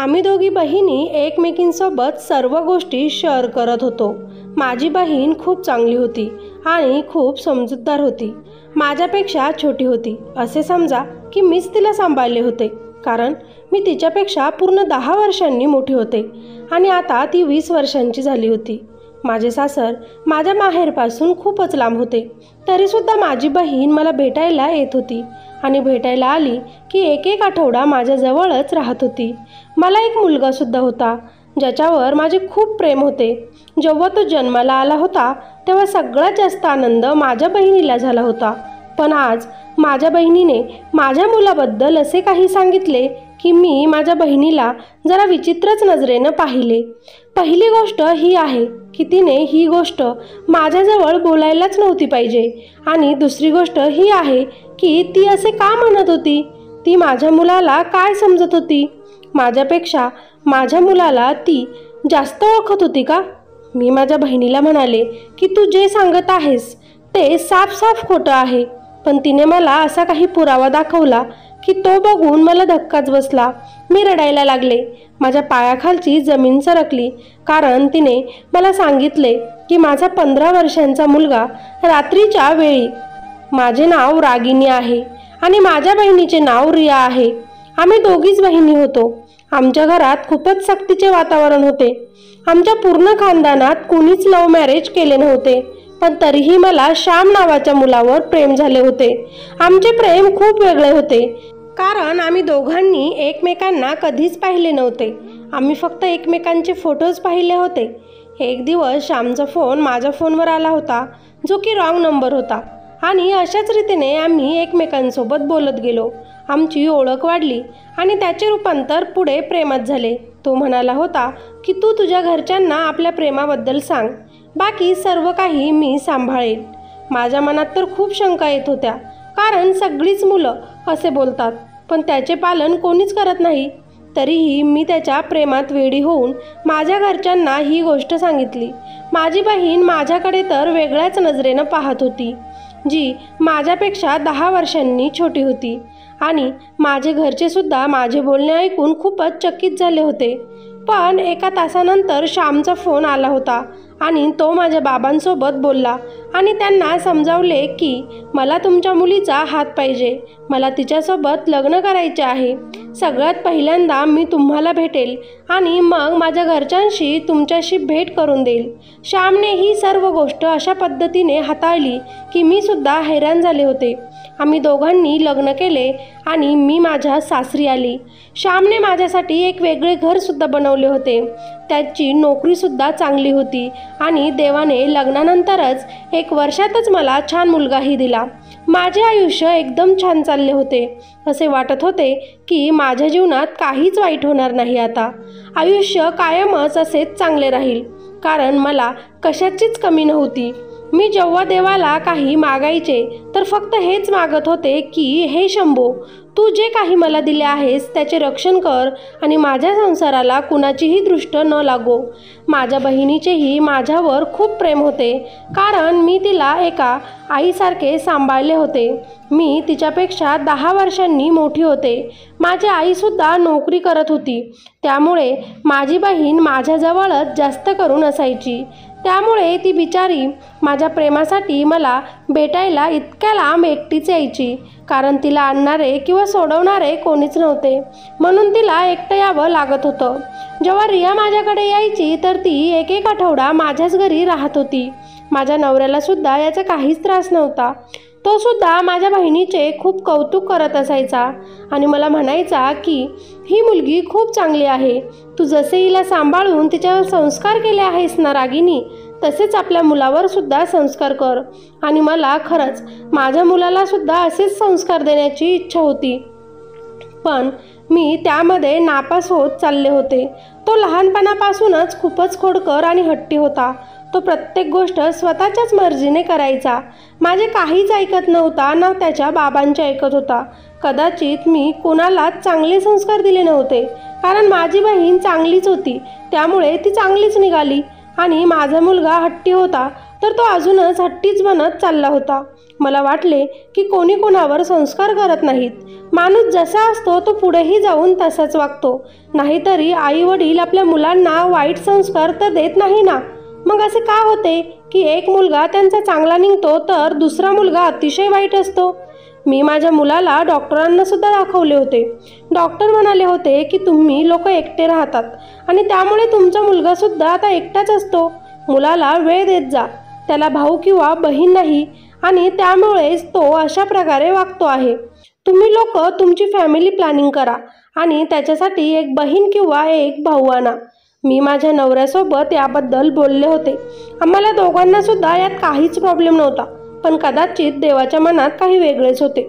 आम्ही दोघी बहिणी एकमेकींसोबत सर्व गोष्टी शेअर करत होतो। माझी बहीण खूप चांगली होती आणि खूप समजूतदार होती। माझ्यापेक्षा छोटी होती, असे समजा की मीच तिला सांभाळले होते, कारण मी तिच्यापेक्षा पूर्ण 10 वर्षांनी मोठी होते आणि आता ती 20 वर्षांची झाली होती। माझे सासर माझ्या माहेरपासून खूपच लांब होते, तरीसुद्धा माझी बहीण मला भेटायला येत होती आणि भेटायला आली की एक आठवडा माझ्याजवळच राहत होती। मला एक मुलगासुद्धा होता, ज्याच्यावर माझे खूप प्रेम होते। जेव्हा तो जन्माला आला होता तेव्हा सगळ्यात जास्त आनंद माझ्या बहिणीला झाला होता। पण आज माझ्या बहिणीने माझ्या मुलाबद्दल असे काही सांगितले की मी माझ्या बहिणीला जरा विचित्रच नजरेनं पाहिले। पहिली गोष्ट ही आहे की तिने ही गोष्ट माझ्याजवळ बोलायलाच नव्हती पाहिजे, आणि दुसरी गोष्ट ही आहे की ती असे का म्हणत होती? ती माझ्या मुलाला काय समजत होती? माझ्यापेक्षा माझ्या मुलाला ती जास्त ओळखत होती का? मी माझ्या बहिणीला म्हणाले की तू जे सांगत आहेस ते साफ खोटं आहे, पण तिने मला असा काही पुरावा दाखवला की तो बघून मला धक्काच बसला। मी रडायला लागले, माझ्या पायाखालची जमीन सरकली, कारण तिने मला सांगितले की माझा 15 वर्षांचा मुलगा रात्रीच्या वेळी, माझे नाव रागिनी आहे आणि माझ्या बहिणीचे नाव रिया आहे। आम्ही दोघीच बहिणी होतो। आमच्या घरात खूपच सक्तीचे वातावरण होते। आमच्या पूर्ण खानदानात कोणीच लव्ह मॅरेज केले नव्हते, पण तरीही मला श्याम नावाच्या मुलावर प्रेम झाले होते। आमचे प्रेम खूप वेगळे होते, कारण आम्ही दोघांनी एकमेकांना कधीच पाहिले नव्हते। आम्ही फक्त एकमेकांचे फोटोज पाहिले होते। एक दिवस श्यामचा फोन माझ्या फोनवर आला होता, जो की रॉंग नंबर होता, आणि अशाच रीतीने आम्ही एकमेकांसोबत बोलत गेलो। आमची ओळख वाढली आणि त्याचे रूपांतर पुढे प्रेमात झाले। तो म्हणाला होता की तू तुझ्या घरच्यांना आपल्या प्रेमाबद्दल सांग, बाकी सर्व काही मी सांभाळेल। माझ्या मनात तर खूप शंका येत होत्या, कारण सगळीच मुलं असे बोलतात, पण त्याचे पालन कोणीच करत नाही। तरीही मी त्याच्या प्रेमात वेडी होऊन माझ्या घरच्यांना ही गोष्ट सांगितली। माझी बहीण माझ्याकडे तर वेगळ्याच नजरेनं पाहत होती, जी माझ्यापेक्षा 10 वर्षांनी छोटी होती, आणि माझे घरचे सुद्धा माझे बोलणे ऐकून खूपच चकित झाले होते। पण एका तासानंतर श्यामचा फोन आला होता आणि तो माझ्या बाबांसोबत बोलला आणि त्यांना समजावले की मला तुमच्या मुलीचा हात पाहिजे, मला तिच्यासोबत लग्न करायचे आहे। सगळ्यात पहिल्यांदा मी तुम्हाला भेटेल आणि मग माझ्या घरच्यांशी तुमच्याशी भेट करून देईल। श्यामने ही सर्व गोष्ट अशा पद्धतीने हाताळली की मी सुद्धा हैराण झाले होते। आम्ही दोघांनी लग्न केले आणि मी माझ्या सासरी आली। श्यामने माझ्यासाठी एक वेगळे घरसुद्धा बनवले होते। त्याची नोकरीसुद्धा चांगली होती आणि देवाने लग्नानंतरच 1 वर्षातच मला छान मुलगाही दिला। माझे आयुष्य एकदम छान चालले होते। असे वाटत होते की माझ्या जीवनात काहीच वाईट होणार नाही। आता आयुष्य कायमच असेच चांगले राहील, कारण मला कशाचीच कमी नव्हती। मी जेव्हा देवाला काही मागायचे तर फक्त हेच मागत होते की हे शंभो, तू जे काही मला दिले आहेस त्याचे रक्षण कर आणि माझ्या संसाराला कुणाचीही दृष्ट न लागो। माझ्या बहिणीचेही माझ्यावर खूप प्रेम होते, कारण मी तिला एका आईसारखे सांभाळले होते। मी तिच्यापेक्षा 10 वर्षांनी मोठी होते। माझी आईसुद्धा नोकरी करत होती, त्यामुळे माझी बहीण माझ्याजवळच जास्त करून असायची। त्यामुळे ती बिचारी माझ्या प्रेमासाठी मला भेटायला इतक्या लांब एकटीच यायची, कारण तिला आणणारे किंवा सोडवणारे कोणीच नव्हते, म्हणून तिला एकटं यावं लागत होतं। जेव्हा रिया माझ्याकडे यायची तर ती एक आठवडा माझ्याच घरी राहत होती। माझ्या नवऱ्याला सुद्धा याचा काहीच त्रास नव्हता। तो सुद्धा माझ्या बहिणीचे खूप कौतुक करत असायचा आणि मला म्हणायचा की ही मुलगी खूप चांगली आहे, तू जसे हिला सांभाळून तिच्यावर संस्कार केले आहेस ना रागिनी, तसेच आपल्या मुलावर सुद्धा संस्कार कर। आणि मला खरंच माझ्या मुलाला सुद्धा असेच संस्कार देण्याची इच्छा होती, पण मी त्यामध्ये नापास होत चालले होते। तो लहानपणापासूनच खूपच खोडकर आणि हट्टी होता। तो प्रत्येक गोष्ट स्वतःच्याच मर्जीने करायचा, माझे काहीच ऐकत नव्हता, ना त्याच्या बाबांचे ऐकत होता। कदाचित मी कोणालाच चांगले संस्कार दिले नव्हते, कारण माझी बहीण चांगलीच होती, त्यामुळे ती चांगलीच निघाली, आणि माझा मुलगा हट्टी होता तर तो अजूनच हट्टीच बनत चालला होता। मला वाटले की कोणी कोणावर संस्कार करत नाहीत. माणूस जसा असतो तो पुढेही जाऊन तसाच वागतो. नाहीतरी आई वडील आपल्या मुलांना वाईट संस्कार तर देत नाही ना. मग असे का होते की एक मुलगा त्यांचा चांगला निघतो तर दुसरा मुलगा अतिशय वाईट असतो? मी माझ्या मुलाला डॉक्टरांना सुद्धा दाखवले होते. डॉक्टर म्हणाले होते की तुम्ही लोक एकटे राहतात आणि त्यामुळे तुमचा मुलगा सुद्धा आता एकटाच असतो. मुलाला वेळ देत जा. त्याला भाऊ किंवा बहीण नाही आणि त्यामुळेच तो अशा प्रकारे वागतो आहे. तुम्ही लोक तुमची फॅमिली प्लॅनिंग करा आणि त्याच्यासाठी एक बहीण किंवा एक भाऊ आणा. मी माझ्या नवऱ्यासोबत याबद्दल बोलले होते. आम्हाला दोघांना सुद्धा यात काहीच प्रॉब्लेम नव्हता. पण कदाचित देवाच्या मनात काही वेगळेच होते.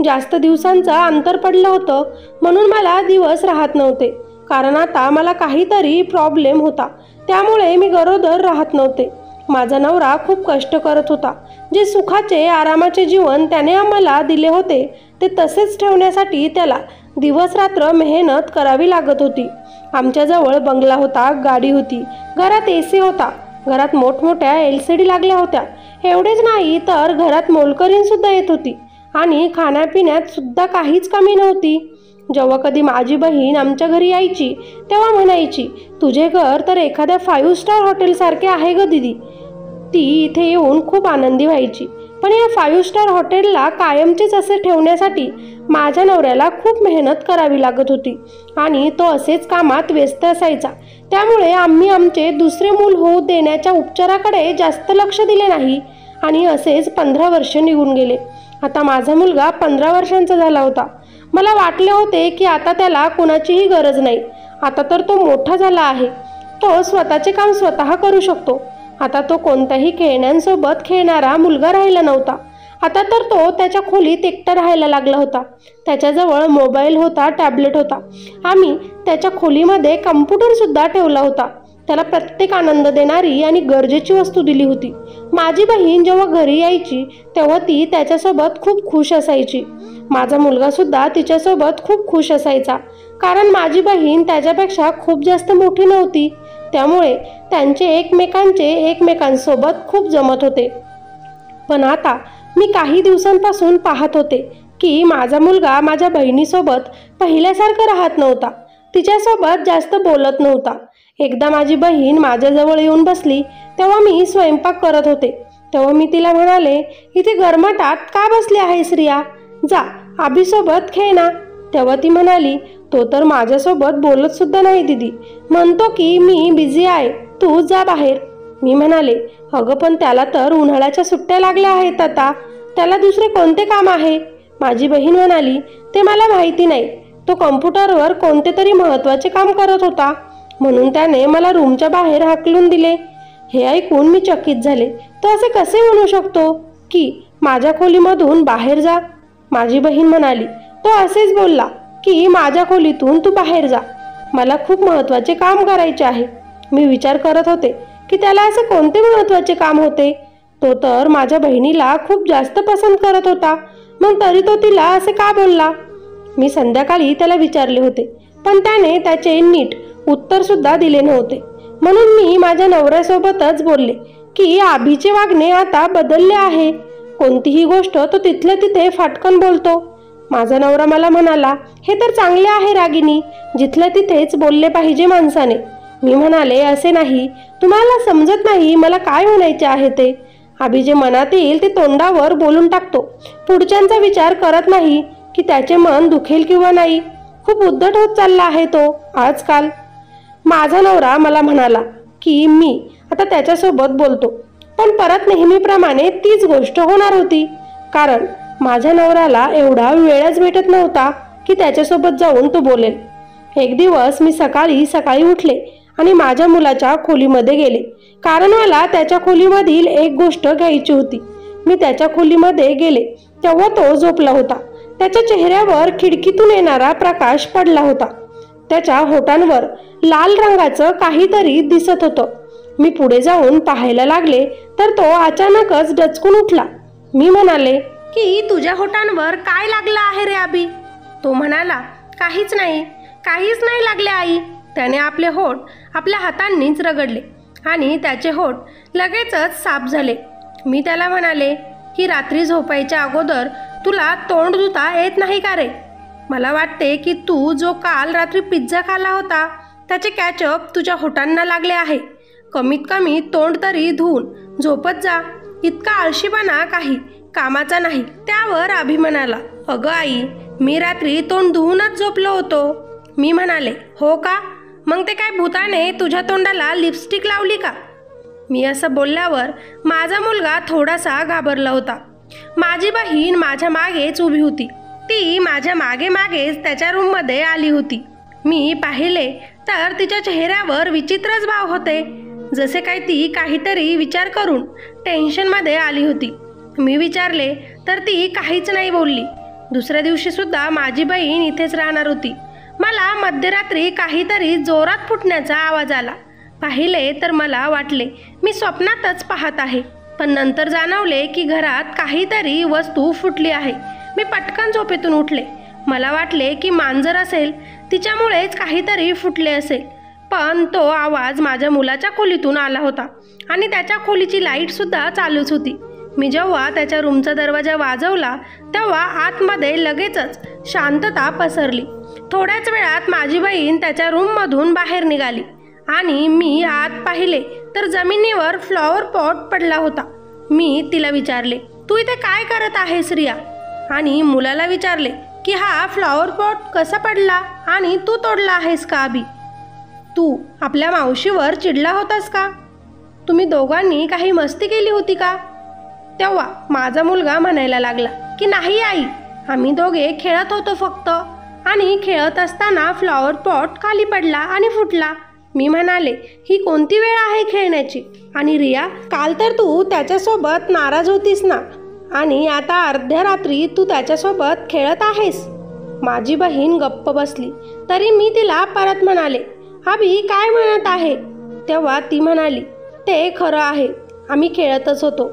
जास्त दिवसांचं अंतर पडलं होतं म्हणून मला दिवस राहत नव्हते. कारण आता मला काहीतरी प्रॉब्लेम होता. त्यामुळे मी गरोदर राहत नव्हते. माझा नवरा खूप कष्ट करत होता. जे सुखाचे आरामाचे जीवन त्याने आम्हाला दिले होते ते तसेच ठेवण्यासाठी त्याला दिवस रात्र मेहनत करावी लागत होती. आमच्याजवळ बंगला होता, गाडी होती, घरात AC होता, घरात मोठमोठ्या LCD लागल्या होत्या. एवढेच नाही तर घरात मोलकरीण सुद्धा येत होती आणि खाण्यापिण्यात सुद्धा काहीच कमी नव्हती. जेव्हा कधी माझी बहीण आमच्या घरी यायची तेव्हा म्हणायची, तुझे घर तर एखाद्या 5 स्टार हॉटेलसारखे आहे ग दीदी. ती इथे येऊन खूप आनंदी व्हायची. पण या 5 स्टार हॉटेलला कायमचेच असे ठेवण्यासाठी माझ्या नवऱ्याला खूप मेहनत करावी लागत होती आणि तो असेच कामात व्यस्त असायचा. त्यामुळे आम्ही आमचे दुसरे मूल होऊ देण्याच्या उपचाराकडे जास्त लक्ष दिले नाही आणि असेच 15 वर्ष निघून गेले. आता माझा मुलगा 15 वर्षांचा झाला होता. मला वाटले होते की आता त्याला कोणाचीही गरज नाही. आता तर तो मोठा झाला आहे. तो स्वतःचे काम स्वतः करू शकतो. आता तो कोणत्याही खेळण्यांसोबत खेळणारा मुलगा राहिला नव्हता. आता तर तो त्याच्या खोलीत एकटा राहायला लागला होता. त्याच्याजवळ मोबाईल होता, टॅबलेट होता. आम्ही त्याच्या खोलीमध्ये कम्प्युटर सुद्धा ठेवला होता. त्याला प्रत्येक आनंद देणारी आणि गरजेची वस्तू दिली होती. माझी बहीण जेव्हा घरी यायची तेव्हा ती त्याच्यासोबत खूप खुश असायची. माझा मुलगा सुद्धा तिच्यासोबत खूप खुश असायचा. कारण माझी बहीण त्याच्यापेक्षा खूप जास्त मोठी नव्हती. त्यामुळे त्यांचे एकमेकांसोबत खूप जमत होते. पण आता मी काही दिवसांपासून पाहत होते की माझा मुलगा माझ्या बहिणीसोबत पहिल्यासारखं राहत नव्हता. तिच्यासोबत जास्त बोलत नव्हता. एकदा माझी बहीण माझ्याजवळ येऊन बसली तेव्हा मी स्वयंपाक करत होते. तेव्हा मी तिला म्हणाले, इथे गरमाटात का बसली आहेस रिया? जा आबीसोबत खेळ ना. तेव्हा ती म्हणाली, तो तर माझ्यासोबत बोलत सुद्धा नाही दीदी. म्हणतो की मी बिझी आहे, तू जा बाहेर. मी म्हणाले, अगं पण त्याला तर उन्हाळ्याच्या सुट्ट्या लागल्या आहेत आता. त्याला दुसरे कोणते काम आहे? माझी बहीण म्हणाली, ते मला माहिती नाही. तो कम्प्युटरवर कोणते तरी महत्त्वाचे काम करत होता म्हणून त्याने मला रूमच्या बाहेर हाकलून दिले. हे ऐकून मी चकित झाले. तो असे कसे म्हणू शकतो की माझ्या खोलीमधून बाहेर जा? माझी बहीण म्हणाली, तो असेच बोलला की माझ्या खोलीतून तू बाहेर जा. मला खूप महत्त्वाचे काम करायचे आहे. मी विचार करत होते की त्याला असे कोणते महत्त्वाचे काम होते. तो तर माझ्या बहिणीला खूप जास्त पसंत करत होता. मग तरी तो तिला असे का बोलला? मी संध्याकाळी त्याला विचारले होते पण त्याने त्याचे नीट उत्तर सुद्धा दिले नव्हते. म्हणून मी माझ्या नवऱ्यासोबतच बोलले की आभीचे वागणे आता बदलले आहे. कोणतीही गोष्ट तो तिथल्या तिथे फाटकन बोलतो. माझा नवरा मला म्हणाला, हे तर चांगले आहे रागिनी, जिथल्या तिथेच बोलले पाहिजे माणसाने. मी म्हणाले, असे नाही, तुम्हाला समजत नाही मला काय म्हणायचे आहे ते. आभी जे मनात येईल ते तोंडावर बोलून टाकतो. पुढच्यांचा विचार करत नाही की त्याचे मन दुखेल किंवा नाही. खूप उद्धट होत चालला आहे तो आजकाल. माझा नवरा मला म्हणाला की मी आता त्याच्यासोबत बोलतो. पण परत नेहमीप्रमाणे तीच गोष्ट होणार होती. कारण माझ्या नवऱ्याला एवढा वेळच भेटत नव्हता की त्याच्यासोबत जाऊन तो बोलेल. एक दिवस मी सकाळी उठले आणि माझ्या मुलाच्या खोलीमध्ये गेले. कारण मला त्याच्या खोलीमधील एक गोष्ट घ्यायची होती. मी त्याच्या खोलीमध्ये गेले तेव्हा तो झोपला होता. त्याच्या चेहऱ्यावर खिडकीतून येणारा प्रकाश पडला होता. त्याच्या होठांवर लाल रंगाचं काहीतरी दिसत होतं. मी पुढे जाऊन पाहायला लागले तर तो अचानकच डचकून उठला. मी म्हणाले की तुझ्या होठांवर काय लागलं आहे रे आबी? तो म्हणाला, काहीच नाही लागले आई. त्याने आपले होठ आपल्या हातांनीच रगडले आणि त्याचे होठ लगेचच साफ झाले. मी त्याला म्हणाले, की रात्री झोपायच्या अगोदर तुला तोंड धुता येत नाही का रे? मला वाटते की तू जो काल रात्री पिझ्झा खाल्ला होता त्याचे कॅचअप तुझ्या होटांना लागले आहे. कमीत कमी तोंड तरी धुवून झोपत जा. इतका आळशीपणा काही कामाचा नाही. त्यावर अभि म्हणाला, अगं आई, मी रात्री तोंड धुवूनच झोपलो होतो. मी म्हणाले, हो का? मग ते काय भूताने तुझ्या तोंडाला लिपस्टिक लावली का? मी असं बोलल्यावर माझा मुलगा थोडासा घाबरला होता. माझी बहीण माझ्या मागेच उभी होती. ती माझ्या मागे मागेच त्याच्या रूममध्ये आली होती. मी पाहिले तर तिच्या चेहऱ्यावर विचित्रच भाव होते, जसे काय ती काहीतरी विचार करून टेन्शनमध्ये आली होती. मी विचारले तर ती काहीच नाही बोलली. दुसऱ्या दिवशी सुद्धा माझी बहीण इथेच राहणार होती. मला मध्यरात्री काहीतरी जोरात फुटण्याचा आवाज आला. पाहिले तर मला वाटले मी स्वप्नातच पाहत आहे, पण नंतर जाणवले की घरात काहीतरी वस्तू फुटली आहे. मी पटकन झोपेतून उठले. मला वाटले की मांजर असेल, तिच्यामुळेच काहीतरी फुटले असेल. पण तो आवाज माझ्या मुलाच्या खोलीतून आला होता आणि त्याच्या खोलीची लाईटसुद्धा चालूच होती. मी जेव्हा त्याच्या रूमचा दरवाजा वाजवला तेव्हा आतमध्ये लगेचच शांतता पसरली. थोड्याच वेळात माझी बहीण त्याच्या रूममधून बाहेर निघाली आणि मी आत पाहिले तर जमिनीवर फ्लॉवर पॉट पडला होता. मी तिला विचारले, तू इथे काय करत आहेस रिया? आणि मुलाला विचारले की हा फ्लॉवर पॉट कसा पडला आणि तू तोडला आहेस का अभि? तू आपल्या मावशीवर चिडला होतास का? तुम्ही दोघांनी काही मस्ती केली होती का? तेव्हा माझा मुलगा म्हणायला लागला की नाही आई, आम्ही दोघे खेळत होतो फक्त, आणि खेळत असताना फ्लॉवर पॉट खाली पडला आणि फुटला. मी म्हणाले, ही कोणती वेळ आहे खेळण्याची? आणि रिया, काल तर तू त्याच्यासोबत नाराज होतीस ना, आणि आता अर्ध्या रात्री तू त्याच्यासोबत खेळत आहेस. माझी बहीण गप्प बसली. तरी मी तिला परत म्हणाले, अभि काय म्हणत आहे? तेव्हा ती म्हणाली, ते खरं आहे, आम्ही खेळतच होतो.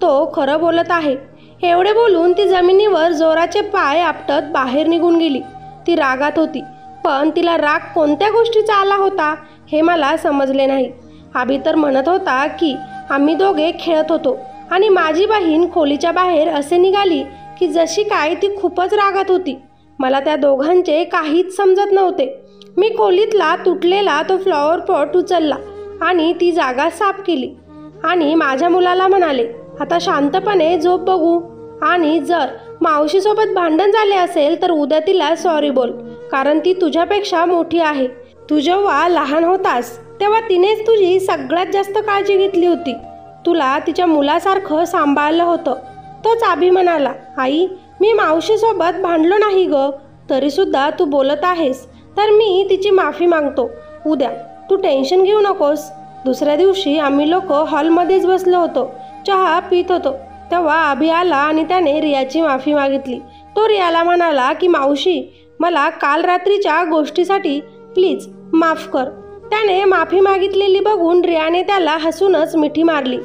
तो खरं बोलत आहे. एवढे बोलून ती जमिनीवर जोराचे पाय आपटत बाहेर निघून गेली. ती रागात होती, पण तिला राग कोणत्या गोष्टीचा आला होता हे मला समजले नाही. अभि तर म्हणत होता की आम्ही दोघे खेळत होतो, आणि माझी बहीण खोलीच्या बाहेर असे निघाली की जशी काय ती खूपच रागात होती. मला त्या दोघांचे काहीच समजत नव्हते. मी खोलीतला तुटलेला तो फ्लॉवर पॉट उचलला आणि ती जागा साफ केली आणि माझ्या मुलाला म्हणाले, आता शांतपणे झोप बघू, आणि जर मावशीसोबत भांडण झाले असेल तर उद्या तिला सॉरी बोल, कारण ती तुझ्यापेक्षा मोठी आहे. तू जेव्हा लहान होतास तेव्हा तिनेच तुझी सगळ्यात जास्त काळजी घेतली होती. तुला तिच्या मुलासारखं सांभाळलं होतं. तोच अभि म्हणाला, आई, मी मावशीसोबत भांडलो नाही ग, तरीसुद्धा तू बोलत आहेस तर मी तिची माफी मागतो. उद्या तू टेन्शन घेऊ नकोस. दुसऱ्या दिवशी आम्ही लोक हॉलमध्येच बसलो होतो, चहा पित होतो. तेव्हा अभि आला आणि त्याने रियाची माफी मागितली. तो रियाला म्हणाला की मावशी, मला काल रात्रीच्या गोष्टीसाठी प्लीज माफ कर. त्याने माफी मागितलेली बघून रियाने त्याला हसूनच मिठी मारली,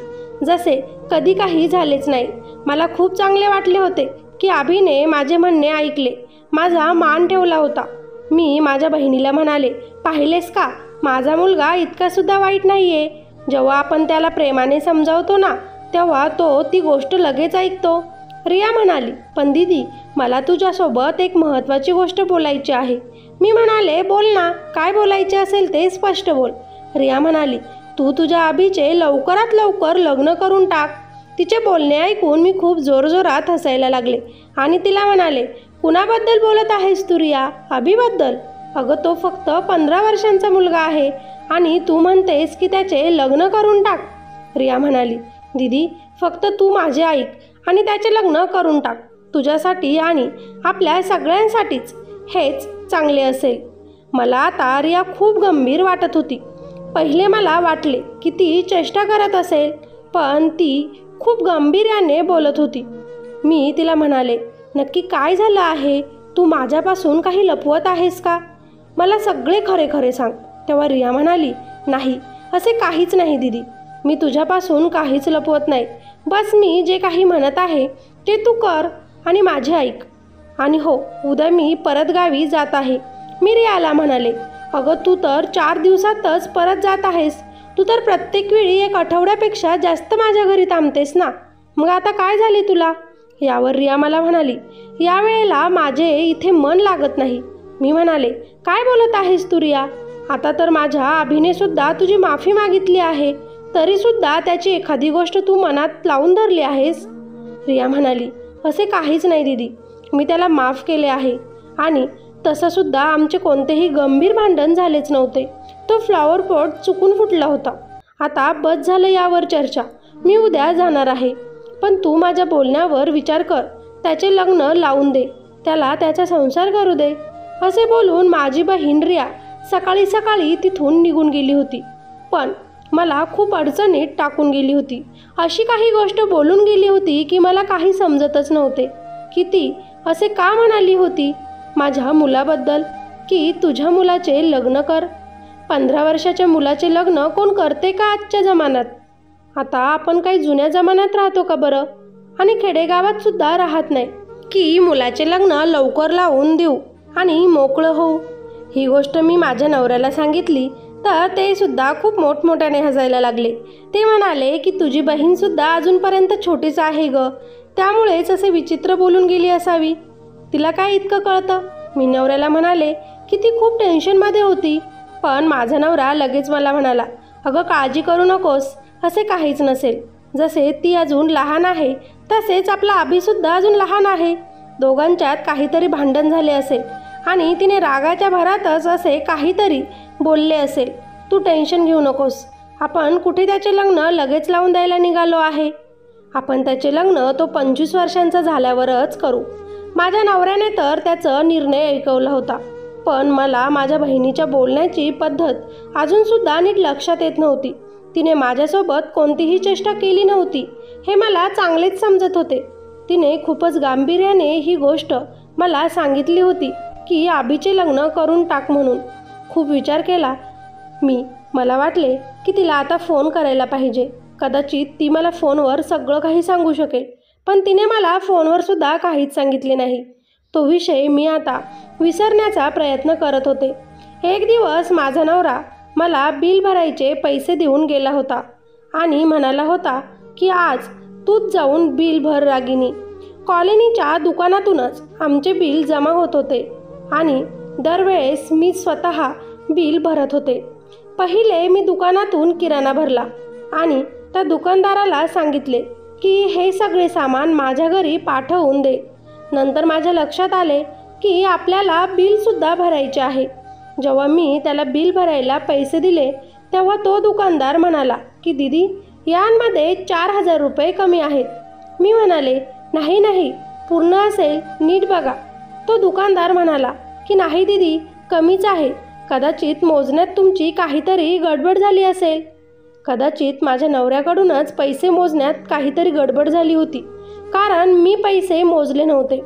जसे कधी काही झालेच नाही. मला खूप चांगले वाटले होते की अभिने माझे म्हणणे ऐकले, माझा मान ठेवला होता. मी माझ्या बहिणीला म्हणाले, पाहिलेस का, माझा मुलगा इतकासुद्धा वाईट नाही आहे. जेव्हा आपण त्याला प्रेमाने समजावतो ना, तेव्हा तो ती गोष्ट लगेच ऐकतो. रिया म्हणाली, पण दीदी, मला तुझ्यासोबत एक महत्त्वाची गोष्ट बोलायची आहे. मी म्हणाले, बोल ना, काय बोलायचे असेल ते स्पष्ट बोल. रिया म्हणाली, तू तुझ्या अभिचे लवकरात लवकर लग्न करून टाक. तिचे बोलणे ऐकून मी खूप जोरजोरात हसायला लागले आणि तिला म्हणाले, कुणाबद्दल बोलत आहेस तू रिया? अभिबद्दल? अगं, तो फक्त 15 वर्षांचा मुलगा आहे आणि तू म्हणतेस की त्याचे लग्न करून टाक. रिया म्हणाली, दीदी, फक्त तू माझे ऐक आणि त्याचे लग्न करून टाक. तुझ्यासाठी आणि आपल्या सगळ्यांसाठीच हेच चांगले असेल. मला आता रिया खूप गंभीर वाटत होती. पहिले मला वाटले की ती चेष्टा करत असेल, पण ती खूप गंभीर्याने बोलत होती. मी तिला म्हणाले, नक्की काय झालं आहे? तू माझ्यापासून काही लपवत आहेस का? मला सगळे खरे खरे सांग. तेव्हा रिया म्हणाली, नाही, असे काहीच नाही दीदी, मी तुझ्यापासून काहीच लपवत नाही. बस मी जे काही म्हणत आहे ते तू कर आणि माझे ऐक. आणि हो, उद्या मी परत गावी जात आहे. मी रियाला म्हणाले, अगं, तू तर 4 दिवसातच परत जात आहेस. तू तर प्रत्येक वेळी 1 आठवड्यापेक्षा जास्त माझ्या घरी थांबतेस ना. मग आता काय झाले तुला? यावर रिया मला म्हणाली, यावेळेला माझे इथे मन लागत नाही. मी म्हणाले, काय बोलत आहेस तू रिया? आता तर माझ्या अभिने सुद्धा तुझी माफी मागितली आहे, तरी सुद्धा त्याची एखादी गोष्ट तू मनात लावून धरली आहेस. रिया म्हणाली, असे काहीच नाही दीदी, मी त्याला माफ केले आहे आणि तसं सुद्धा आमचे कोणतेही गंभीर भांडण झालेच नव्हते. तो फ्लॉवर पॉट चुकून फुटला होता. आता बस झालं यावर चर्चा, मी उद्या जाणार आहे. पण तू माझ्या बोलण्यावर विचार कर, त्याचे लग्न लावून दे, त्याला त्याचा संसार करू दे. असे बोलून माझी बहीण रिया सकाळी सकाळी तिथून निघून गेली होती. पण मला खूप अडचणीत टाकून गेली होती. अशी काही गोष्ट बोलून गेली होती की मला काही समजतच नव्हते की ती असे का म्हणाली होती. माझ्या मुलाबद्दल की तुझ्या मुलाचे लग्न कर. 15 वर्षाच्या मुलाचे लग्न कोण करते का आजच्या जमान्यात? आता आपण काही जुन्या जमान्यात राहतो का बरं? आणि खेडेगावात सुद्धा राहत नाही की मुलाचे लग्न लवकर लावून देऊ आणि मोकळं होऊ. ही गोष्ट मी माझ्या नवऱ्याला सांगितली तर ते सुद्धा खूप मोठमोठ्याने हसायला लागले. ते म्हणाले की तुझी बहीणसुद्धा अजूनपर्यंत छोटीच आहे ग, त्यामुळेच असे विचित्र बोलून गेली असावी. तिला काय इतकं कळतं? मी नवऱ्याला म्हणाले की ती खूप टेन्शनमध्ये होती. पण माझा नवरा लगेच मला म्हणाला, अगं काळजी करू नकोस, असे काहीच नसेल. जसे ती अजून लहान आहे तसेच आपला अभिसुद्धा अजून लहान आहे. दोघांच्यात काहीतरी भांडण झाले असेल आणि तिने रागाच्या भरातच असे काहीतरी बोलले असेल. तू टेन्शन घेऊ नकोस, आपण कुठे त्याचे लग्न लगेच लावून द्यायला निघालो आहे. आपण त्याचे लग्न तो 25 वर्षांचा झाल्यावरच करू. माझ्या नवऱ्याने तर त्याचा निर्णय ऐकवला होता. पण मला माझ्या बहिणीच्या बोलण्याची पद्धत अजूनसुद्धा नीट लक्षात येत नव्हती. तिने माझ्यासोबत कोणतीही चेष्टा केली नव्हती हे मला चांगलेच समजत होते. तिने खूपच गांभीर्याने ही गोष्ट मला सांगितली होती की अभिचे लग्न करून टाक म्हणून. खूप विचार केला मी. मला वाटले की तिला आता फोन करायला पाहिजे. कदाचित ती मला फोनवर सगळं काही सांगू शकेल. पण तिने मला फोनवर सुद्धा काहीच सांगितले नाही. तो विषय मी आता विसरण्याचा प्रयत्न करत होते. एक दिवस माझा नवरा मला बिल भरायचे पैसे देऊन गेला होता आणि म्हणाला होता की आज तूच जाऊन बिल भर रागिनी. कॉलनीच्या दुकानातूनच आमचे बिल जमा होत होते आणि दरवेळेस मी स्वतः बिल भरत होते. पहिले मी दुकानातून किराणा भरला आणि त्या दुकानदाराला सांगितले की हे सगळे सामान माझ्या घरी पाठवून दे. नंतर माझ्या लक्षात आले की आपल्याला बिलसुद्धा भरायचे आहे. जेव्हा मी त्याला बिल भरायला पैसे दिले तेव्हा तो दुकानदार म्हणाला की दीदी यांमध्ये 4000 रुपये कमी आहेत. मी म्हणाले नाही नाही, पूर्ण असेल, नीट बघा. तो दुकानदार म्हणाला की नाही दीदी, कमीच आहे. कदाचित मोजण्यात तुमची काहीतरी गडबड झाली असेल. कदाचित माझ्या नवऱ्याकडूनच पैसे मोजण्यात काहीतरी गडबड झाली होती, कारण मी पैसे मोजले नव्हते.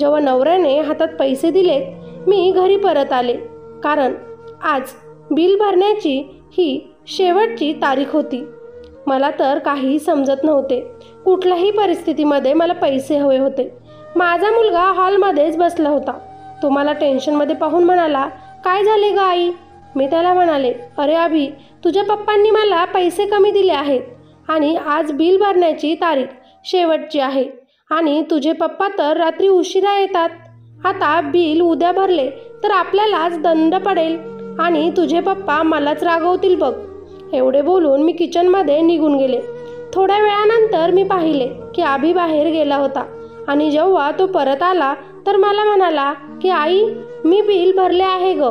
जेव्हा नवऱ्याने हातात पैसे दिलेत मी घरी परत आले, कारण आज बिल भरण्याची ही शेवटची तारीख होती. मला तर काही समजत नव्हते. कुठल्याही परिस्थितीमध्ये मला पैसे हवे होते. माझा मुलगा हॉलमध्येच बसला होता. तो मला टेन्शनमध्ये पाहून म्हणाला, काय झाले ग आई? मी त्याला म्हणाले, अरे अभि, तुझ्या पप्पांनी मला पैसे कमी दिले आहेत आणि आज बिल भरण्याची तारीख शेवटची आहे आणि तुझे पप्पा तर रात्री उशिरा येतात. आता बिल उद्या भरले तर आपल्यालाच दंड पडेल आणि तुझे पप्पा मलाच रागवतील बघ. एवढे बोलून मी किचनमध्ये निघून गेले. थोड्या वेळानंतर मी पाहिले की अभि बाहेर गेला होता आणि जेव्हा तो परत आला तर मला म्हणाला की आई, मी बिल भरले आहे ग.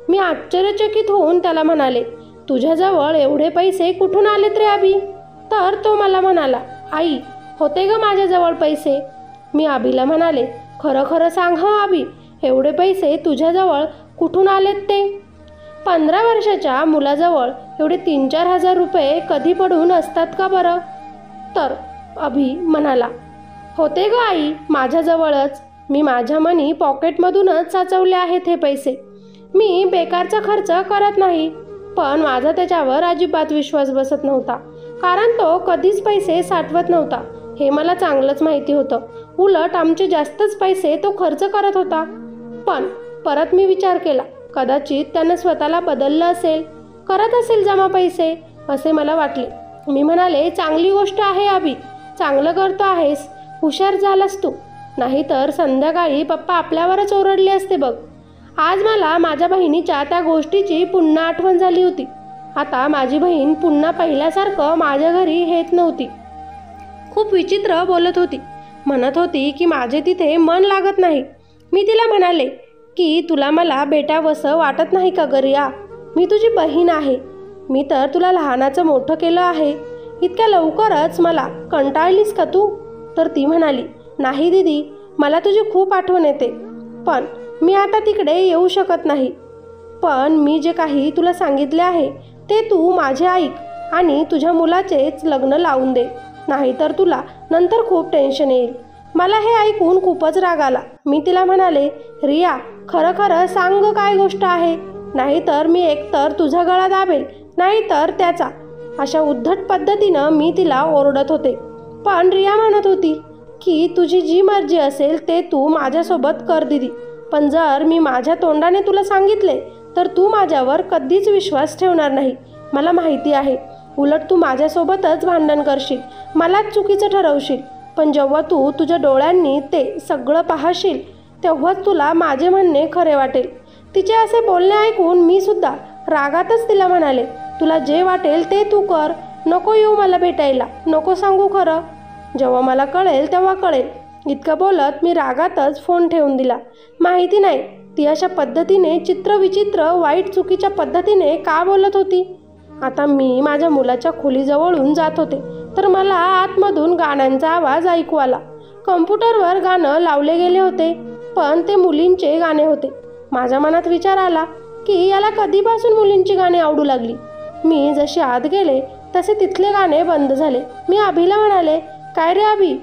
मी आश्चर्यचकित होऊन त्याला म्हणाले, तुझ्याजवळ एवढे पैसे कुठून आलेत रे अभि? तर तो मला म्हणाला, आई, होते ग माझ्याजवळ पैसे. मी अभिला म्हणाले, खरं खरं सांग हं अभि, एवढे पैसे तुझ्याजवळ कुठून आलेत ते? 15 वर्षाच्या मुलाजवळ एवढे 3-4 हजार रुपये कधी पडून असतात का बरं? तर अभि म्हणाला, होते ग आई माझ्याजवळच. मी माझ्या मनी पॉकेटमधूनच साचवले आहेत हे पैसे. मी बेकारचा खर्च करत नाही. पण माझा त्याच्यावर अजिबात विश्वास बसत नव्हता, कारण तो कधीच पैसे साठवत नव्हता हे मला चांगलंच माहिती होतं. उलट आमचे जास्तच पैसे तो खर्च करत होता. पण परत मी विचार केला, कदाचित त्यानं स्वतःला बदललं असेल, करत असेल जमा पैसे, असे मला वाटले. मी म्हणाले, चांगली गोष्ट आहे अभि, चांगलं करतो आहेस, हुशार झालास तू. नाहीतर संध्याकाळी पप्पा आपल्यावरच ओरडले असते बघ. आज मला माझ्या बहिणीच्या त्या गोष्टीची पुन्हा आठवण झाली होती. आता माझी बहीण पुन्हा पहिल्यासारखं माझ्या घरी येत नव्हती. खूप विचित्र बोलत होती. म्हणत होती की माझे तिथे मन लागत नाही. मी तिला म्हणाले की तुला मला भेटावंसं वाटत नाही का ग रिया? मी तुझी बहीण आहे. मी तर तुला लहानाचं मोठं केलं आहे. इतक्या लवकरच मला कंटाळलीस का तू? तर ती म्हणाली, नाही दीदी, मला तुझी खूप आठवण येते. पण मी आता तिकडे येऊ शकत नाही. पण मी जे काही तुला सांगितले आहे ते तू माझे ऐक आणि तुझ्या मुलाचेच लग्न लावून दे. नाहीतर तुला नंतर खूप टेन्शन येईल. मला हे ऐकून खूपच राग आला. मी तिला म्हणाले, रिया, खरं खरं सांग काय गोष्ट आहे. नाहीतर मी एकतर तुझा गळा दाबेल, नाहीतर त्याचा. अशा उद्धट पद्धतीनं मी तिला ओरडत होते. पण रिया म्हणत होती की तुझी जी मर्जी असेल ते तू माझ्यासोबत कर दीदी. पण जर मी माझ्या तोंडाने तुला सांगितले तर तू माझ्यावर कधीच विश्वास ठेवणार नाही. मला माहिती आहे. उलट तू माझ्यासोबतच भांडण करशील, मलाच चुकीचं ठरवशील. पण जेव्हा तू तुझ्या डोळ्यांनी ते सगळं पाहशील तेव्हाच तुला माझे म्हणणे खरे वाटेल. तिचे असे बोलणे ऐकून मी सुद्धा रागातच तिला म्हणाले, तुला जे वाटेल ते तू कर. नको येऊ मला भेटायला, नको सांगू खरं. जेव्हा मला कळेल तेव्हा कळेल. इतकं बोलत मी रागातच फोन ठेवून दिला. माहिती नाही ती अशा पद्धतीने चित्रविचित्र वाईट चुकीच्या पद्धतीने का बोलत होती. आता मी माझ्या मुलाच्या खोलीजवळून जात होते तर मला आतमधून गाण्यांचा आवाज ऐकू आला. कम्प्युटरवर गाणं लावले गेले होते, पण ते मुलींचे गाणे होते. माझ्या मनात विचार आला की याला कधीपासून मुलींची गाणी आवडू लागली. मी जशी आत गेले तसे तिथले गाणे बंद झाले. मी अभिला म्हणाले, काय रे अभि,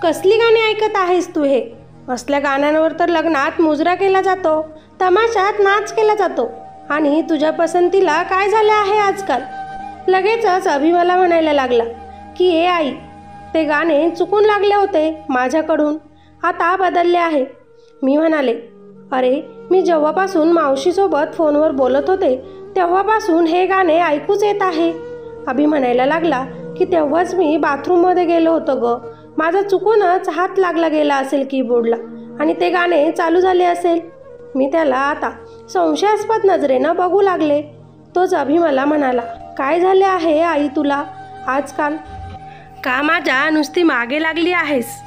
कसली गाणी ऐकत आहेस तू? हे असल्या गाण्यांवर तर लग्नात मुजरा केला जातो, तमाशात नाच केला जातो. आणि तुझ्या पसंतीला काय झाले आहे आजकाल? लगेचच अभि मला म्हणायला लागला की ए आई, ते गाणे चुकून लागले होते माझ्याकडून, आता बदलले आहे. मी म्हणाले, अरे मी जेव्हापासून मावशीसोबत फोनवर बोलत होते तेव्हापासून हे गाणे ऐकूच येत आहे. अभि म्हणायला लागला की तेव्हाच मी बाथरूममध्ये गेलो होतो ग. माझा चुकूनच हात लागला गेला असेल कीबोर्डला आणि ते गाणे चालू झाले असेल. मी त्याला आता संशयास्पद नजरेनं बघू लागले. तोच अभि मला म्हणाला, काय झाले आहे आई तुला आजकाल? का माझ्या नुसती मागे लागली आहेस?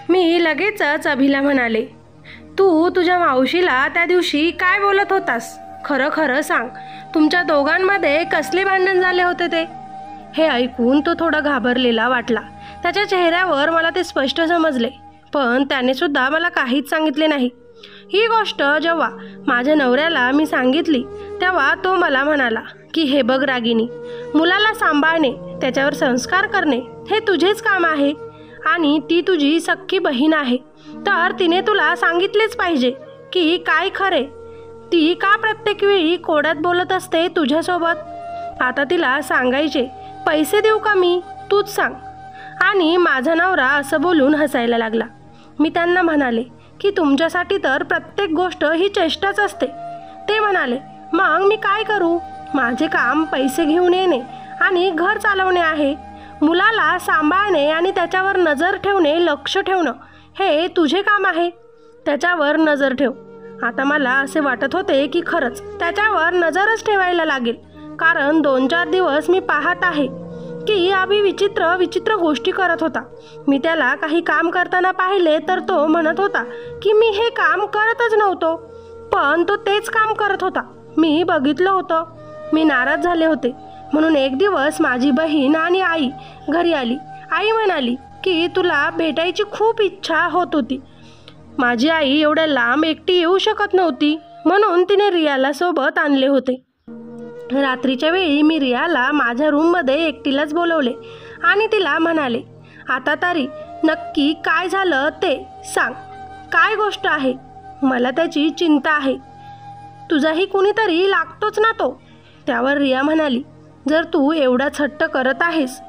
मी लगेचच अभिला म्हणाले, तू तुझ्या मावशीला त्या दिवशी काय बोलत होतास? खरं खरं सांग, तुमच्या दोघांमध्ये कसले भांडण झाले होते ते? हे ऐकून तो थोडा घाबरलेला वाटला. त्याच्या चेहऱ्यावर मला ते स्पष्ट समजले, पण त्याने सुद्धा मला काहीच सांगितले नाही. ही गोष्ट जेव्हा माझ्या नवऱ्याला मी सांगितली तेव्हा तो मला म्हणाला की हे बघ रागिनी, मुलाला सांभाळणे, त्याच्यावर संस्कार करणे हे तुझेच काम आहे आणि ती तुझी सख्खी बहीण आहे, तर तिने तुला सांगितलेच पाहिजे की काय खरे. ती का प्रत्येक वेळी कोड्यात बोलत असते तुझ्यासोबत? आता तिला सांगायचे पैसे देऊ का मी? तूच सांग. आणि माझा नवरा असं बोलून हसायला लागला. मी त्यांना म्हणाले की तुमच्यासाठी तर प्रत्येक गोष्ट ही चेष्टाच असते. ते म्हणाले, मग मी काय करू? माझे काम पैसे घेऊन येणे आणि घर चालवणे आहे. मुलाला सांभाळणे आणि त्याच्यावर नजर ठेवणे, लक्ष ठेवणं हे तुझे काम आहे. त्याच्यावर नजर ठेव. आता मला असे वाटत होते की खरंच त्याच्यावर नजरच ठेवायला लागेल, कारण 2-4 दिवस मी पाहत आहे की अभि विचित्र गोष्टी करत होता. मी त्याला काही काम करताना पाहिले तर तो म्हणत होता की मी हे काम करतच नव्हतो, पण तो तेच काम करत होता. मी बघितलं होतं. मी नाराज झाले होते. म्हणून एक दिवस माझी बहीण आणि आई घरी आली. आई म्हणाली की तुला भेटायची खूप इच्छा होत होती. माझी आई एवढ्या लांब एकटी येऊ शकत नव्हती, म्हणून तिने रियाला सोबत आणले होते. रात्रीच्या वेळी मी रियाला माझ्या रूममध्ये एकटीलाच बोलवले आणि तिला म्हणाले, आता तरी नक्की काय झालं ते सांग. काय गोष्ट आहे? मला त्याची चिंता आहे. तुझाही कुणीतरी लागतोच ना तो. त्यावर रिया म्हणाली, जर तू एवढाच हट्ट करत आहेस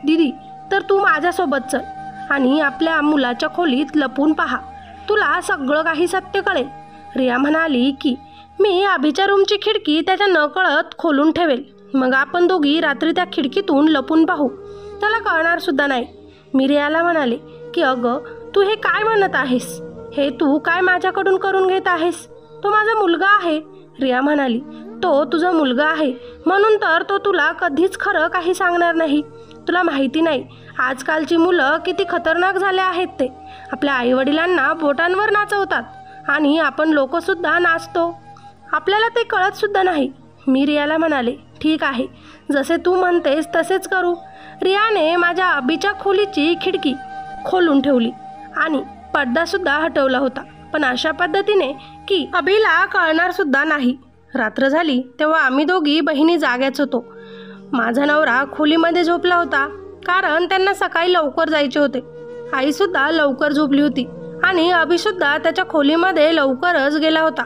दीदी तर तू माझ्यासोबत चल आणि आपल्या मुलाच्या खोलीत लपून पहा. तुला सगळं काही सत्य कळेल. रिया म्हणाली की मी अभिच्या रूमची खिडकी त्याच्या नकळत खोलून ठेवेल. मग आपण दोघी रात्री त्या खिडकीतून लपून पाहू. त्याला कळणार सुद्धा नाही. मी रियाला म्हणाले की अगं तू हे काय म्हणत आहेस? हे तू काय माझ्याकडून करून घेत आहेस? तो माझा मुलगा आहे. रिया म्हणाली, तो तुझा मुलगा आहे म्हणून तर तो तुला कधीच खरं काही सांगणार नाही. तुला माहिती नाही आजकालची मुलं किती खतरनाक झाले आहेत. ते आपल्या आईवडिलांना बोटांवर नाचवतात आणि आपण लोकसुद्धा नाचतो. आपल्याला ते कळतसुद्धा नाही. मी रियाला म्हणाले, ठीक आहे, जसे तू म्हणतेस तसेच करू. रियाने माझ्या अभिच्या खोलीची खिडकी खोलून ठेवली आणि पडदासुद्धा हटवला होता, पण अशा पद्धतीने की अभिला कळणारसुद्धा नाही. रात्र झाली तेव्हा आम्ही दोघी बहिणी जाग्याच होतो. माझा नवरा खोलीमध्ये झोपला होता, कारण त्यांना सकाळी लवकर जायचे होते. आईसुद्धा लवकर झोपली होती आणि अभिसुद्धा त्याच्या खोलीमध्ये लवकरच गेला होता.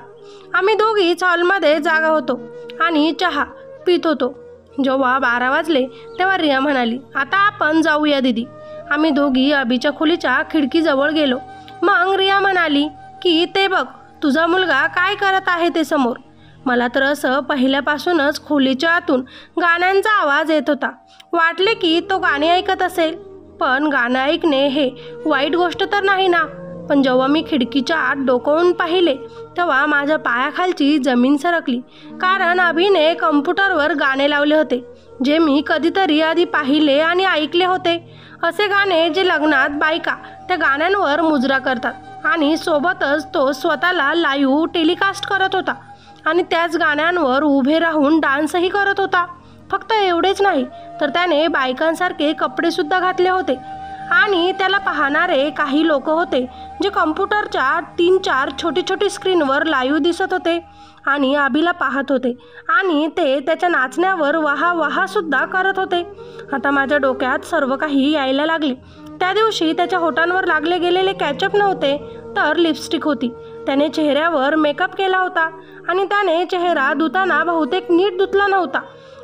आम्ही दोघीच हॉलमध्ये जागा होतो आणि चहा पित होतो. जेव्हा 12 वाजले तेव्हा रिया म्हणाली, आता आपण जाऊया दीदी. आम्ही दोघी अभिच्या खोलीच्या खिडकीजवळ गेलो. मग रिया म्हणाली की ते बघ तुझा मुलगा काय करत आहे ते समोर. मला तर असं पहिल्यापासूनच खोलीच्या आतून गाण्यांचा आवाज येत होता. वाटले की तो गाणे ऐकत असेल, पण गाणं ऐकणे हे वाईट गोष्ट तर नाही ना. पण जेव्हा मी खिडकीच्या आत डोकावून पाहिले तेव्हा माझ्या पायाखालची जमीन सरकली, कारण अभिने कम्प्युटरवर गाणे लावले होते जे मी कधीतरी आधी पाहिले आणि ऐकले होते. असे गाणे जे लग्नात बायका त्या गाण्यांवर मुजरा करतात आणि सोबतच तो स्वतःला लाईव्ह टेलिकास्ट करत होता आणि त्याच गाण्यांवर उभे राहून डान्सही करत होता. फक्त एवढेच नाही तर त्याने बायकांसारखे कपडेसुद्धा घातले होते आणि त्याला पाहणारे काही लोक होते जे कम्प्युटरच्या 3-4 छोटी स्क्रीनवर लाईव्ह दिसत होते आणि अभिला पाहत होते आणि ते त्याच्या नाचण्यावर वाहावाहासुद्धा करत होते. आता माझ्या डोक्यात सर्व काही यायला लागले. त्या दिवशी त्याच्या होठांवर लागले गेलेले कॅचअप नव्हते तर लिपस्टिक होती. त्याने चेहऱ्यावर मेकअप केला होता आणि त्याने चेहरा धुताना बहुतेक नीट धुतला नव्हता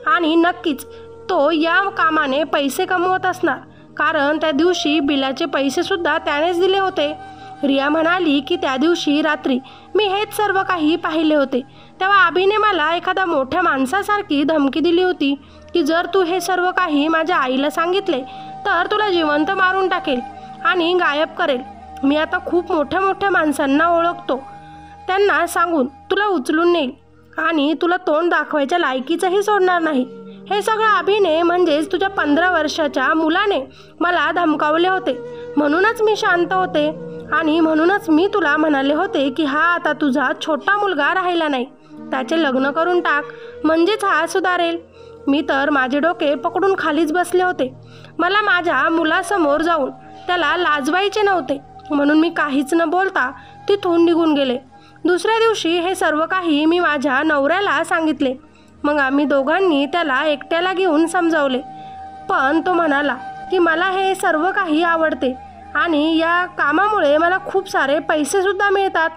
आणि नक्कीच तो या कामाने पैसे कमवत असणार, कारण त्या दिवशी बिलाचे पैसेसुद्धा त्यानेच दिले होते. रिया म्हणाली की त्या दिवशी रात्री मी हेच सर्व काही पाहिले होते. तेव्हा अभिने मला एखाद्या मोठ्या माणसासारखी धमकी दिली होती की जर तू हे सर्व काही माझ्या आईला सांगितले तर तुला जिवंत मारून टाकेल आणि गायब करेल. मी आता खूप मोठ्या माणसांना ओळखतो, त्यांना सांगून तुला उचलून नेईल आणि तुला तोंड दाखवायच्या लायकीचंही सोडणार नाही. हे सगळं अभिने म्हणजेच तुझ्या 15 वर्षाच्या मुलाने मला धमकावले होते. म्हणूनच मी शांत होते आणि म्हणूनच मी तुला म्हणाले होते की हा आता तुझा छोटा मुलगा राहिला नाही, त्याचे लग्न करून टाक म्हणजेच हा सुधारेल. मी तर माझे डोके पकडून खालीच बसले होते. मला माझ्या मुलासमोर जाऊन त्याला लाजवायचे नव्हते, म्हणून मी काहीच न बोलता तिथून निघून गेले. दुसऱ्या दिवशी हे सर्व काही मी माझ्या नवऱ्याला सांगितले. मग आम्ही दोघांनी त्याला एकट्याला घेऊन समजावले, पण तो म्हणाला की मला हे सर्व काही आवडते आणि या कामामुळे मला खूप सारे पैसेसुद्धा मिळतात.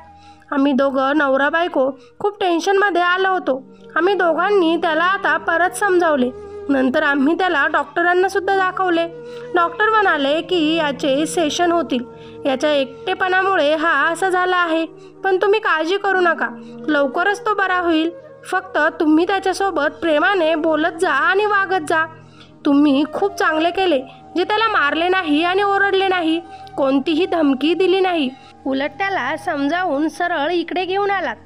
आम्ही दोघं नवरा बायको खूप टेन्शनमध्ये आलो होतो. आम्ही दोघांनी त्याला आता परत समजावले. नंतर आम्ही त्याला डॉक्टरांनासुद्धा दाखवले. डॉक्टर म्हणाले की याचे सेशन होतील, याच्या एकटेपणामुळे हा असा झाला आहे, पण तुम्ही काळजी करू नका, लवकरच तो बरा होईल. फक्त तुम्ही त्याच्यासोबत प्रेमाने बोलत जा आणि वागत जा. तुम्ही खूप चांगले केले जे त्याला मारले नाही आणि ओरडले नाही, कोणतीही धमकी दिली नाही, उलट त्याला समजावून सरळ इकडे घेऊन आलात.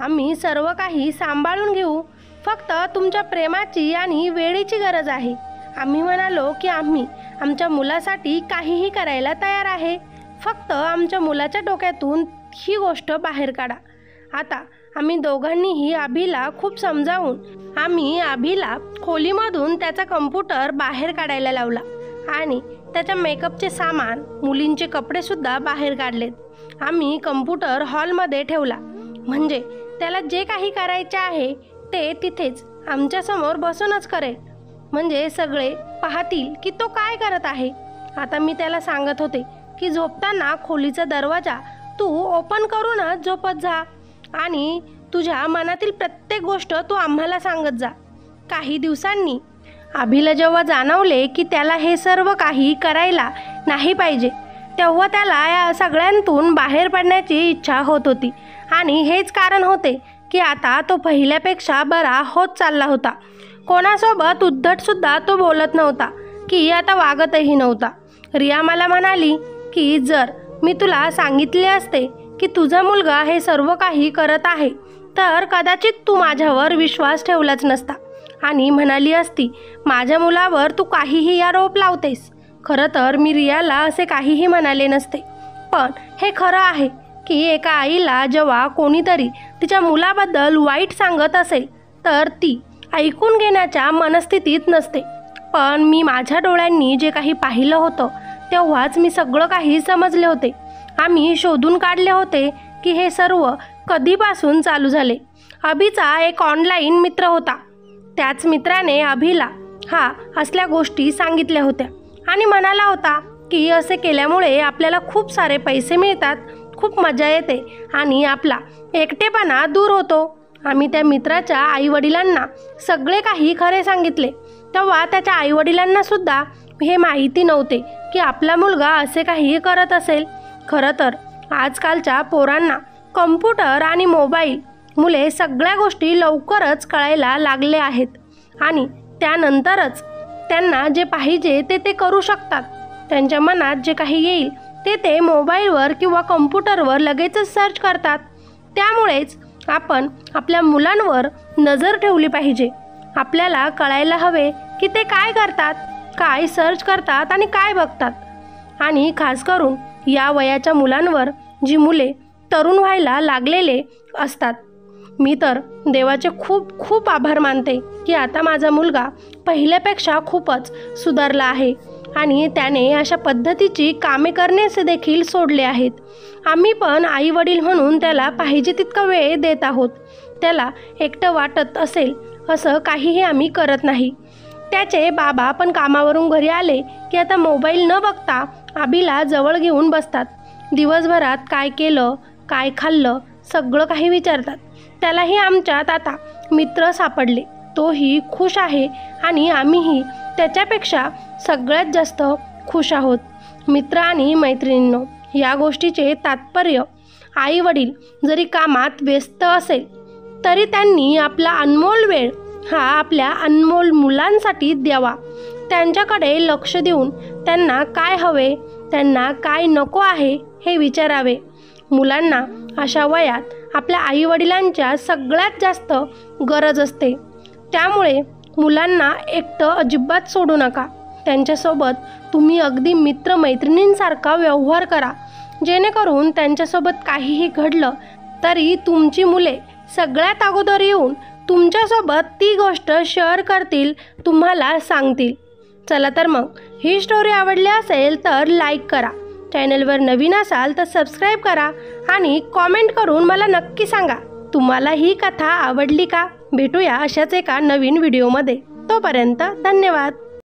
आम्ही सर्व काही सांभाळून घेऊ, फक्त तुमच्या प्रेमाची आणि वेळेची गरज आहे. आम्ही म्हणालो की आम्ही आमच्या मुलासाठी काहीही करायला तयार आहे, फक्त आमच्या मुलाच्या डोक्यातून ही गोष्ट बाहेर काढा. आता आम्ही दोघांनीही अभिला खूप समजावून आम्ही अभिला खोलीमधून त्याचा कम्प्युटर बाहेर काढायला लावला आणि त्याच्या मेकअपचे सामान, मुलींचे कपडेसुद्धा बाहेर काढलेत. आम्ही कम्प्युटर हॉलमध्ये ठेवला, म्हणजे त्याला जे काही करायचे आहे ते तिथेच आमच्यासमोर बसूनच करेल, म्हणजे सगळे पाहतील की तो काय करत आहे. आता मी त्याला सांगत होते की झोपताना खोलीचा दरवाजा तू ओपन करूनच झोपत जा आणि तुझ्या मनातील प्रत्येक गोष्ट तू आम्हाला सांगत जा. काही दिवसांनी अभिला जेव्हा जाणवले की त्याला हे सर्व काही करायला नाही पाहिजे, तेव्हा त्याला या सगळ्यांतून बाहेर पडण्याची इच्छा होत होती आणि हेच कारण होते की आता तो पहिल्यापेक्षा बरा होत चालला होता. कोणासोबत उद्धटसुद्धा तो बोलत नव्हता की आता वागतही नव्हता. रिया मला म्हणाली की जर मी तुला सांगितले असते की तुझा मुलगा हे सर्व काही करत आहे तर कदाचित तू माझ्यावर विश्वास ठेवलाच नसता आणि म्हणाली असती माझ्या मुलावर तू काहीही आरोप लावतेस. खरं तर मी रियाला असे काहीही म्हणाले नसते, पण हे खरं आहे की एका आईला जेव्हा कोणीतरी तिच्या मुलाबद्दल वाईट सांगत असेल तर ती ऐकून घेण्याच्या मनस्थितीत नसते. पण मी माझ्या डोळ्यांनी जे काही पाहिलं होतं तेव्हाच मी सगळं काही समजले होते. आम्ही शोधून काढले होते की हे सर्व कधीपासून चालू झाले. अभिचा एक ऑनलाईन मित्र होता. त्याच मित्राने अभिला असल्या गोष्टी सांगितल्या होत्या आणि म्हणाला होता की असे केल्यामुळे आपल्याला खूप सारे पैसे मिळतात, खूप मजा येते आणि आपला एकटेपणा दूर होतो. आम्ही त्या मित्राच्या आईवडिलांना सगळे काही खरे सांगितले. तेव्हा त्याच्या आईवडिलांना सुद्धा हे माहिती नव्हते की आपला मुलगा असे काही करत असेल. खरं तर आजकालच्या पोरांना कम्प्युटर आणि मोबाईल मुले सगळ्या गोष्टी लवकरच कळायला लागले आहेत आणि त्यानंतरच त्यांना जे पाहिजे ते करू शकतात. त्यांच्या मनात जे काही येईल ते मोबाईलवर किंवा कम्प्युटरवर लगेचच सर्च करतात. त्यामुळेच आपण आपल्या मुलांवर नजर ठेवली पाहिजे. आपल्याला कळायला हवे की ते काय करतात, काय सर्च करतात आणि काय बघतात. आणि खास करून या वयाच्या मुलांवर जी मुले तरुण व्हायला लागलेले असतात. मी तर देवाचे खूप खूप आभार मानते की आता माझा मुलगा पहिल्यापेक्षा खूपच सुधारला आहे आणि त्याने अशा पद्धतीची कामे करण्याचे देखील सोडले आहेत. आम्ही पण आई वडील म्हणून त्याला पाहिजे तितका वेळ देत आहोत. त्याला एकटं वाटत असेल असं काहीही आम्ही करत नाही. त्याचे बाबा पण कामावरून घरी आले की आता मोबाईल न बघता अभिला जवळ घेऊन बसतात. दिवसभरात काय केलं, काय खाल्लं सगळं काही विचारतात. त्यालाही आमच्यात आता मित्र सापडले. तोही खुश आहे आणि आम्हीही त्याच्यापेक्षा सगळ्यात जास्त खुश आहोत. मित्र आणि मैत्रिणींनो, या गोष्टीचे तात्पर्य आई वडील जरी कामात व्यस्त असेल तरी त्यांनी आपला अनमोल वेळ आपल्या अनमोल मुलांसाठी द्यावा. त्यांच्याकडे लक्ष देऊन त्यांना काय हवे, त्यांना काय नको आहे हे विचारावे. मुलांना अशा वयात आपल्या आईवडिलांच्या सगळ्यात जास्त गरज असते. त्यामुळे मुलांना एकटं अजिबात सोडू नका. त्यांच्यासोबत तुम्ही अगदी मित्रमैत्रिणींसारखा व्यवहार करा, जेणेकरून त्यांच्यासोबत काहीही घडलं तरी तुमची मुले सगळ्यात अगोदर येऊन तुमच्यासोबत ती गोष्ट शेअर करतील, तुम्हाला सांगतील. चला तर मग ही स्टोरी आवडली असेल तर लाईक करा, चॅनलवर नवीन असाल तर सबस्क्राईब करा आणि कॉमेंट करून मला नक्की सांगा तुम्हाला ही कथा आवडली का. भेटूया अशाच एका नवीन व्हिडिओमध्ये. तोपर्यंत धन्यवाद.